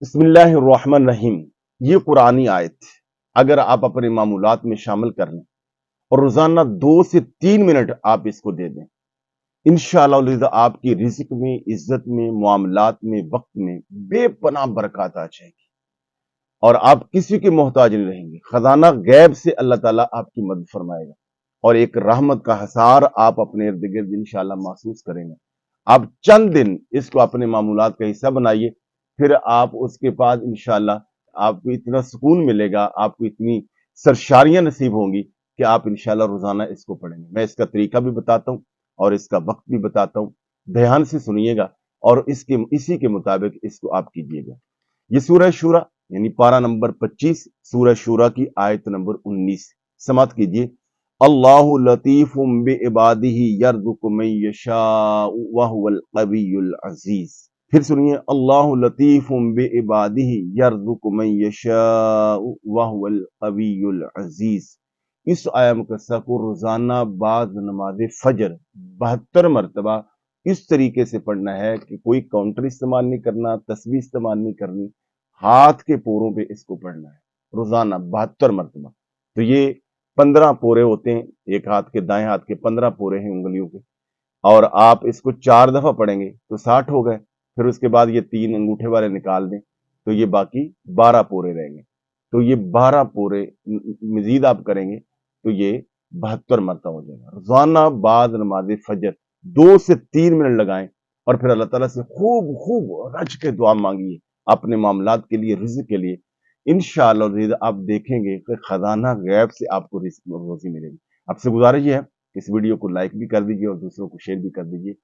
बिस्मिल्लाहिर्रहमानिर्रहीम। ये कुरानी आयत अगर आप अपने मामूलात में शामिल कर लें और रोजाना 2 से 3 मिनट आप इसको दे दें, इंशाअल्लाह आपकी रिज़्क में, इज्जत में, मामलात में, वक्त में बेपनाह बरकत आ जाएगी और आप किसी के मोहताज नहीं रहेंगे। खजाना गैब से अल्लाह ताला आपकी मदद फरमाएगा और एक रहमत का हसार आप अपने इर्द गिर्द इंशाअल्लाह महसूस करेंगे। आप चंद दिन इसको अपने मामूलात का हिस्सा बनाइए, फिर आप उसके बाद इंशाअल्लाह आपको इतना सुकून मिलेगा, आपको इतनी सरशारियां नसीब होंगी कि आप इंशाअल्लाह रोजाना इसको पढ़ेंगे। मैं इसका तरीका भी बताता हूँ और इसका वक्त भी बताता हूँ। ध्यान से सुनिएगा और इसी के मुताबिक इसको आप कीजिएगा। ये सूरह शूरा यानी पारा नंबर 25, सूरह शूरा की आयत नंबर 19 समाप्त कीजिए। अल्लाहु लतीफुम बिइबादिही यर्ज़ुकु मन यशाउ व हुवल क़वियुल अज़ीज़। फिर सुनिए, अल्लाहु लतीफुम बिइबादिही यर्ज़ुकु मन यशाउ व हुवल क़वियुल अज़ीज़। इस आयत मुकस्सा को रोजाना बाद नमाज फजर 72 मरतबा इस तरीके से पढ़ना है कि कोई काउंटर इस्तेमाल नहीं करना, तस्बीह इस्तेमाल नहीं करनी, हाथ के पोरों पे इसको पढ़ना है रोजाना 72 मरतबा। तो ये 15 पोरे होते हैं, एक हाथ के, दाएं हाथ के 15 पोरे हैं उंगलियों के, और आप इसको 4 दफा पढ़ेंगे तो 60 हो गए। फिर उसके बाद ये 3 अंगूठे वाले निकाल दें तो ये बाकी 12 पोरे रहेंगे। तो ये 12 पोरे मजीद आप करेंगे तो ये 72 मरतबा हो जाएगा। रोजाना बाद नमाज फजर 2 से 3 मिनट लगाएं और फिर अल्लाह ताला से खूब खूब रज के दुआ मांगिए अपने मामलात के लिए, रिज़्क के लिए। इंशाअल्लाह आप देखेंगे कि खजाना गैब से आपको रिज़्क और रोजी मिलेगी। आपसे गुजारिश ये है, इस वीडियो को लाइक भी कर दीजिए और दूसरों को शेयर भी कर दीजिए।